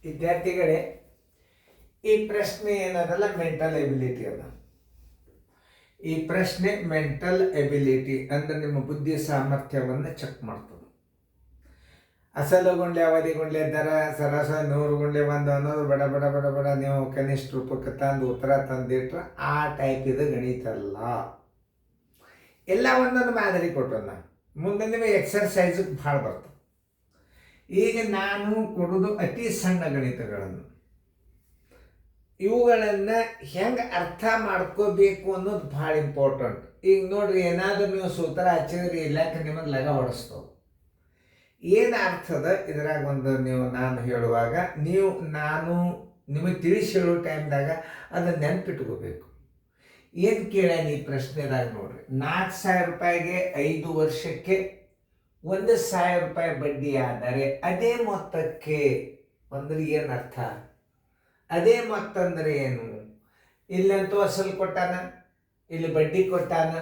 ವಿದ್ಯಾರ್ಥಿಗಳೇ, ಈ ಪ್ರಶ್ನೆ ಏನದಲ್ಲ ಮೆಂಟಲ್ ಎಬಿಲಿಟಿ ಅದ. ಈ ಪ್ರಶ್ನೆ ಮೆಂಟಲ್ ಎಬಿಲಿಟಿ ಅಂದ್ರೆ ನಿಮ್ಮ ಬುದ್ಧಿ ಸಾಮರ್ಥ್ಯವನ್ನು ಚೆಕ್ ಮಾಡ್ತದೆ. ಅಸಲು ಗುಂಡ್ಲೆ ಅವಧಿ ಗುಂಡ್ಲೆ ದರ ಸರಸ 100 ಗುಂಡ್ಲೆ ಒಂದು ಅನ್ನೋದು ಬಡ ಬಡ ಬಡ ಬಡ ನೀವು ಕನಿಷ್ಠ ರೂಪಕ್ಕೆ ತಂದು ಉತ್ತರ ತಂದಿಟ್ರೆ ಆ ಟೈಪ್ ಇದು ಗಣಿತ ಅಲ್ಲ. ಎಲ್ಲ ಒಂದೊಂದು ಮಾದರಿ ಕೊಟ್ಟನ ಮುಂದೆ ನಿಮಗೆ ಎಕ್ಸರ್ಸೈಸಿಗೆ ಭಾಳ ಬರ್ತದೆ. ಈಗ ನಾನು ಕೊಡೋದು ಅತಿ ಸಣ್ಣ ಗಣಿತಗಳನ್ನು, ಇವುಗಳನ್ನು ಹೆಂಗೆ ಅರ್ಥ ಮಾಡ್ಕೋಬೇಕು ಅನ್ನೋದು ಭಾಳ ಇಂಪಾರ್ಟೆಂಟ್. ಈಗ ನೋಡ್ರಿ, ಏನಾದರೂ ನೀವು ಸೂತ್ರ ಹಚ್ಚಿದ್ರಿ ಇಲ್ಲಕ್ಕೆ ನಿಮಗೆ ಲಗ ಹೊಡೆಸ್ತವೆ. ಏನು ಅರ್ಥದ ಇದ್ರಾಗ ಒಂದು ನೀವು ನಾನು ಹೇಳುವಾಗ ನಾನು ನಿಮಗೆ ತಿಳಿಸಿ ಹೇಳೋ ಟೈಮ್ದಾಗ ಅದನ್ನು ನೆನಪಿಟ್ಕೋಬೇಕು. ಏನು ಕೇಳ್ಯಾನ ಈ ಪ್ರಶ್ನೆದಾಗ ನೋಡ್ರಿ, 4,000 ರೂಪಾಯಿಗೆ 5 ವರ್ಷಕ್ಕೆ 1,000 ರೂಪಾಯಿ ಬಡ್ಡಿ ಆದರೆ ಅದೇ ಮೊತ್ತಕ್ಕೆ ಅಂದ್ರೆ ಏನು ಅರ್ಥ? ಅದೇ ಮೊತ್ತ ಅಂದರೆ ಏನು? ಇಲ್ಲಂತೂ ಅಸಲು ಕೊಟ್ಟಾನ, ಇಲ್ಲಿ ಬಡ್ಡಿ ಕೊಟ್ಟಾನ,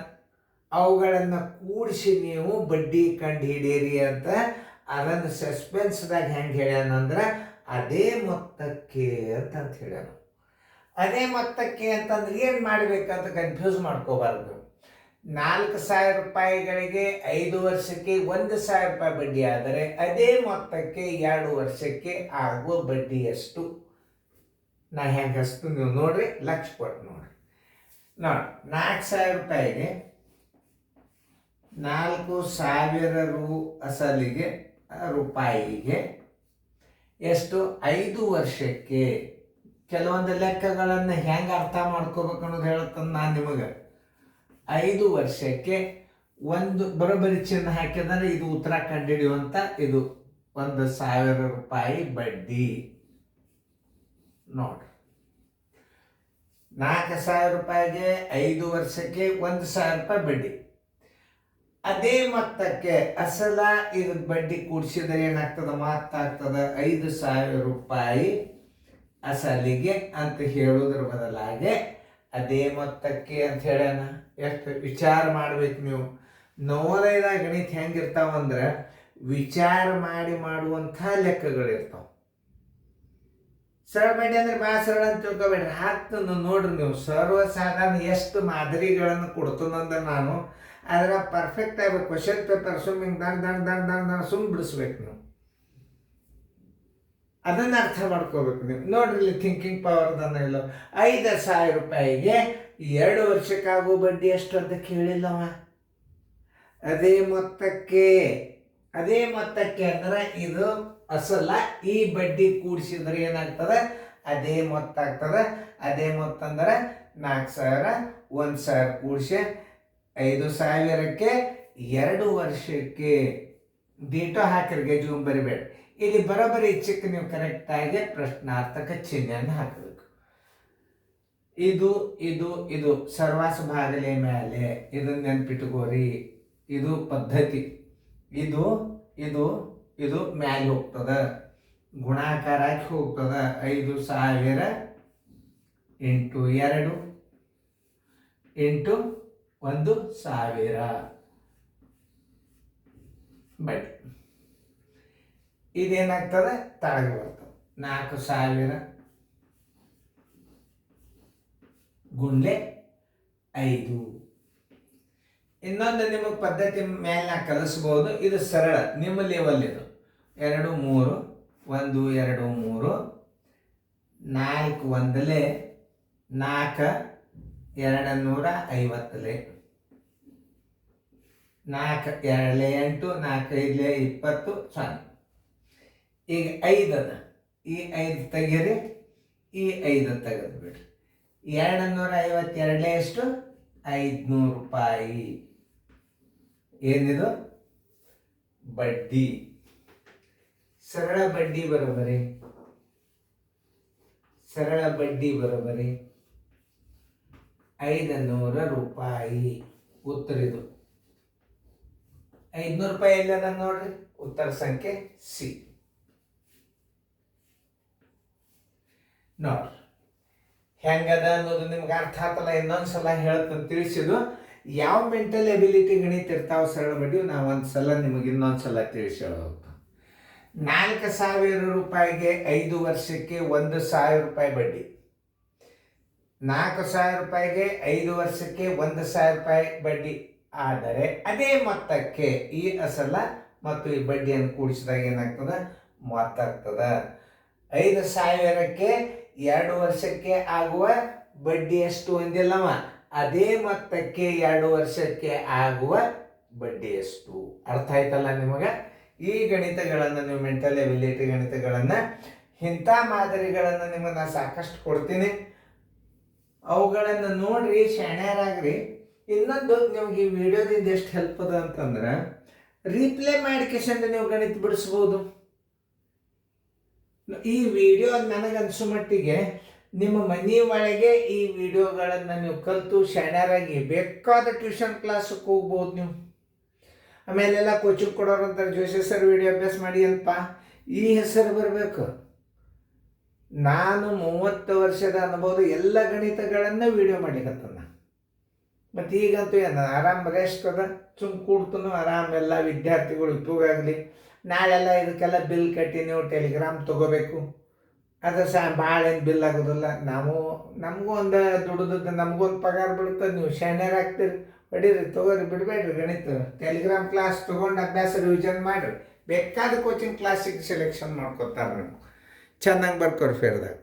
ಅವುಗಳನ್ನು ಕೂಡಿಸಿ ನೀವು ಬಡ್ಡಿ ಕಂಡು ಹಿಡೀರಿ ಅಂತ ಅದನ್ನು ಸಸ್ಪೆನ್ಸ್ದಾಗ ಹೆಂಗೆ ಹೇಳ್ಯಾನಂದ್ರೆ ಅದೇ ಮೊತ್ತಕ್ಕೆ ಅಂತ ಹೇಳ್ಯಾನ. ಅದೇ ಮೊತ್ತಕ್ಕೆ ಅಂತಂದ್ರೆ ಏನು ಮಾಡಬೇಕಂತ ಕನ್ಫ್ಯೂಸ್ ಮಾಡ್ಕೋಬಾರ್ದು. 4,000 ರೂಪಾಯಿಗಳಿಗೆ 5 ವರ್ಷಕ್ಕೆ 1,000 ರೂಪಾಯಿ ಬಡ್ಡಿ ಆದರೆ ಅದೇ ಮೊತ್ತಕ್ಕೆ 2 ವರ್ಷಕ್ಕೆ ಆಗುವ ಬಡ್ಡಿ ಎಷ್ಟು? ನಾ ಹೆಂಗೆ ಅಷ್ಟು ನೀವು ನೋಡ್ರಿ, ಲಕ್ಷ ಕೊಟ್ಟು ನೋಡ್ರಿ. 4,000 ರೂಪಾಯಿಗೆ 4,000 ಅಸಲಿಗೆ ರೂಪಾಯಿಗೆ ಎಷ್ಟು? 5 ವರ್ಷಕ್ಕೆ. ಕೆಲವೊಂದು ಲೆಕ್ಕಗಳನ್ನು ಹೆಂಗೆ ಅರ್ಥ ಮಾಡ್ಕೋಬೇಕು ಅನ್ನೋದು ಹೇಳ್ತಾನೆ ನಾನು ನಿಮಗೆ. 5 ವರ್ಷಕ್ಕೆ ಒಂದು ಬರೋಬ್ಬರಿ ಚಿಹ್ನೆ ಹಾಕಿದರೆ ಇದು ಉತ್ತರ ಕಂಡುಹಿಡಿಯುವಂಥ ಇದು 1,000 ರೂಪಾಯಿ ಬಡ್ಡಿ ನೋಡ್ರಿ. 4,000 ರೂಪಾಯಿಗೆ 5 ವರ್ಷಕ್ಕೆ 1,000 ರೂಪಾಯಿ ಬಡ್ಡಿ. ಅದೇ ಮೊತ್ತಕ್ಕೆ ಅಸಲ ಇದು ಬಡ್ಡಿ ಕೂಡಿಸಿದರೆ ಏನಾಗ್ತದೆ? ಮಾತಾಗ್ತದೆ 5,000 ರೂಪಾಯಿ ಅಸಲಿಗೆ ಅಂತ ಹೇಳೋದ್ರ ಬದಲಾಗಿ ಅದೇ ಮೊತ್ತಕ್ಕೆ ಅಂತ ಹೇಳ್ಯಾನ. ಎಷ್ಟು ವಿಚಾರ ಮಾಡ್ಬೇಕು ನೀವು. ನವೋದಯದ ಗಣಿತ ಹೆಂಗಿರ್ತಾವಂದ್ರೆ ವಿಚಾರ ಮಾಡಿ ಮಾಡುವಂಥ ಲೆಕ್ಕಗಳಿರ್ತಾವೆ. ಸರಳ ಬಡ್ಡಿ ಅಂದ್ರೆ ಭಾಳ ಸರಳ ಅಂತ ತಿಳ್ಕೊಬೇಡ್ರಿ. ಹಾಕ್ತಂದು ನೋಡ್ರಿ ನೀವು. ಸರ್ವಸಾಧಾರಣ ಎಷ್ಟು ಮಾದರಿಗಳನ್ನು ಕೊಡ್ತಂದ್ರೆ ನಾನು ಅದರ ಪರ್ಫೆಕ್ಟ್ ಆಗಬೇಕು. ಕ್ವಶನ್ ಪೇಪರ್ ಹಿಂಗೆ ದಂಡ ಸುಮ್ಮನೆ ಬಿಡಿಸ್ಬೇಕು ನೀವು. ಅದನ್ನು ಅರ್ಥ ಮಾಡ್ಕೋಬೇಕು ನೀವು. ನೋಡ್ರಿ ಇಲ್ಲಿ ಥಿಂಕಿಂಗ್ ಪವರ್ದನ್ನ ಇಲ್ಲ. 5,000 ರೂಪಾಯಿಗೆ 2 ವರ್ಷಕ್ಕಾಗೋ ಬಡ್ಡಿ ಎಷ್ಟು ಅಂತ ಕೇಳಿಲ್ಲವ. ಅದೇ ಮೊತ್ತಕ್ಕೆ ಅಂದ್ರೆ ಇದು ಅಸಲ, ಈ ಬಡ್ಡಿ ಕೂಡಿಸಿದ್ರೆ ಏನಾಗ್ತದೆ? ಅದೇ ಮೊತ್ತ ಆಗ್ತದೆ. ಅದೇ ಮೊತ್ತ ಅಂದ್ರೆ 4,000 1,000 ಕೂಡಿಸಿ 5,000ಕ್ಕೆ 2 ವರ್ಷಕ್ಕೆ ಡೇಟೋ ಹಾಕಿರ್ಗೆ ಜೂಮ್ ಬರಿಬೇಡ. ಇಲ್ಲಿ ಬರೋಬ್ಬರಿ ಚಿಕ್ಕ ನೀವು ಕರೆಕ್ಟಾಗಿ ಪ್ರಶ್ನಾರ್ಥಕ ಚಿಹ್ನೆಯನ್ನು ಹಾಕಬೇಕು. ಇದು ಇದು ಇದು ಸರ್ವಾಸ ಭಾಗಲೆ ಮೇಲೆ ಇದನ್ನ ನೆನ್ಪಿಟ್ಕೋರಿ. ಇದು ಪದ್ಧತಿ. ಇದು ಇದು ಇದು ಮ್ಯಾಲೆ ಹೋಗ್ತದೆ, ಗುಣಾಕಾರ ಆಗಿ ಹೋಗ್ತದೆ. 5,000 ಇಂಟು 2 ಇಂಟು 1,000 ಬಡ್ಡಿ. ಇದೇನಾಗ್ತದೆ? ತಳಗೆ ಬರ್ತದೆ. 4,000 ಗುಂಡ್ಲೆ 5. ಇನ್ನೊಂದು ನಿಮಗೆ ಪದ್ಧತಿ ಮೇಲೆ ನಾ ಕಲಿಸ್ಬೋದು. ಇದು ಸರಳ, ನಿಮ್ಮ ಲೆವೆಲ್. ಇದು 2 3 1 2 3 4 1 4 250 4 2 8 4 5 20 0. ಈಗ 5 ಅದ. ಈ 5 ತೆಗೀರಿ, ಈ 5 ತೆಗೆದು ಬಿಡ್ರಿ. 252 ಎಷ್ಟು? 500 ರೂಪಾಯಿ. ಏನಿದು? ಬಡ್ಡಿ. ಸರಳ ಬಡ್ಡಿ ಬರೋಬರಿ. 500 ರೂಪಾಯಿ ಉತ್ತರ. ಇದು 500 ರೂಪಾಯಿ ಎಲ್ಲ ನೋಡ್ರಿ. ಉತ್ತರ ಸಂಖ್ಯೆ ಸಿ ನೋಡ್ರಿ. ಹೆಂಗದ ಅನ್ನೋದು ನಿಮ್ಗೆ ಅರ್ಥ ಆತಲ್ಲ. ಇನ್ನೊಂದ್ಸಲ ಹೇಳ್ತಂತ ತಿಳಿಸಿದ್ದು. ಯಾವ ಮೆಂಟಲ್ ಎಬಿಲಿಟಿ ಗಣಿತ ಇರ್ತಾವೆ ಸರಳ ಬಡ್ಡಿ, ನಾವು ಒಂದ್ಸಲ ನಿಮಗೆ ಇನ್ನೊಂದ್ಸಲ ತಿಳಿಸಿ ಹೇಳೋದು. 4,000 ರೂಪಾಯಿಗೆ 5 ವರ್ಷಕ್ಕೆ 1,000 ರೂಪಾಯಿ ಬಡ್ಡಿ. 4,000 ರೂಪಾಯಿಗೆ 5 ವರ್ಷಕ್ಕೆ 1,000 ರೂಪಾಯಿ ಬಡ್ಡಿ ಆದರೆ ಅದೇ ಮೊತ್ತಕ್ಕೆ ಈ ಅಸಲ ಮತ್ತು ಈ ಬಡ್ಡಿಯನ್ನು ಕೂಡಿಸಿದಾಗ ಏನಾಗ್ತದೆ, ಮೊತ್ತ ಆಗ್ತದೆ. 5,000ಕ್ಕೆ 2 ವರ್ಷಕ್ಕೆ ಆಗುವ ಬಡ್ಡಿ ಎಷ್ಟು ಹೊಂದಿಲ್ಲವ, ಅದೇ ಮೊತ್ತಕ್ಕೆ 2 ವರ್ಷಕ್ಕೆ ಆಗುವ ಬಡ್ಡಿ ಎಷ್ಟು. ಅರ್ಥ ಆಯ್ತಲ್ಲ ನಿಮಗೆ? ಈ ಗಣಿತಗಳನ್ನು ನೀವು ಮೆಂಟಲ್ ಎಬಿಲಿಟಿ ಗಣಿತಗಳನ್ನು ಇಂಥ ಮಾದರಿಗಳನ್ನು ನಿಮಗೆ ನಾನು ಸಾಕಷ್ಟು ಕೊಡ್ತೀನಿ. ಅವುಗಳನ್ನು ನೋಡ್ರಿ, ಶಾಣ್ಯರಾಗ್ರಿ. ಇನ್ನೊಂದು ನಿಮ್ಗೆ ಈ ವಿಡಿಯೋದಿಂದ ಎಷ್ಟು ಹೆಲ್ಪ್ ಅದ ಅಂತಂದ್ರೆ, ರೀಪ್ಲೇ ಮಾಡಿಕೆಶಂದು ನೀವು ಗಣಿತ ಬಿಡಿಸ್ಬೋದು. ಈ ವಿಡಿಯೋ ನನಗನ್ಸೋ ಮಟ್ಟಿಗೆ ನಿಮ್ಮ ಮನೆ ಒಳಗೆ ಈ ವಿಡಿಯೋಗಳನ್ನು ನೀವು ಕಲಿತು ಶಾಣ್ಯರಾಗಿ ಬೇಕಾದ ಟ್ಯೂಷನ್ ಕ್ಲಾಸಕ್ಕೆ ಹೋಗ್ಬೋದು ನೀವು. ಆಮೇಲೆಲ್ಲ ಕೋಚಿಂಗ್ ಕೊಡೋರು ಅಂತಾರೆ, ಜೋಶಿ ಸರ್ ವಿಡಿಯೋ ಅಭ್ಯಾಸ ಮಾಡಿ ಅಂತ ಈ ಹೆಸರು ಬರಬೇಕು. ನಾನು 30 ವರ್ಷದ ಅನುಭವದ ಎಲ್ಲ ಗಣಿತಗಳನ್ನು ವಿಡಿಯೋ ಮಾಡಿಕತ್ತನ. ಮತ್ತು ಈಗಂತೂ ಏನು ಆರಾಮ್ ರೆಸ್ಟ್ ಅದ, ಸುಮ್ ಕೂಡ್ತನು ಆರಾಮ್. ಎಲ್ಲ ವಿದ್ಯಾರ್ಥಿಗಳು ಉಪಯೋಗ ಆಗಲಿ. ನಾಳೆಲ್ಲ ಇದಕ್ಕೆಲ್ಲ ಬಿಲ್ ಕಟ್ಟಿ ನೀವು ಟೆಲಿಗ್ರಾಮ್ ತೊಗೋಬೇಕು. ಅದು ಭಾಳ ಏನು ಬಿಲ್ ಆಗೋದಿಲ್ಲ. ನಮಗೂ ಒಂದು ದುಡಿದದ್ದು ನಮಗೂ ಒಂದು ಪಗಾರ ಬೀಳುತ್ತೆ. ನೀವು ಶಾಣ್ಯರಾಗ್ತೀರಿ, ಹೊಡೀರಿ, ತೊಗೋರಿ, ಬಿಡಬೇಡ್ರಿ. ಗಣಿತ ಟೆಲಿಗ್ರಾಮ್ ಕ್ಲಾಸ್ ತೊಗೊಂಡು ಅಭ್ಯಾಸ ರಿವಿಷನ್ ಮಾಡಿರಿ. ಬೇಕಾದ ಕೋಚಿಂಗ್ ಕ್ಲಾಸಿಗೆ ಸೆಲೆಕ್ಷನ್ ಮಾಡ್ಕೊತಾರೆ. ನೀವು ಚೆನ್ನಾಗಿ ಬರ್ಕೋರಿ ಫೇರ್ದಾಗ.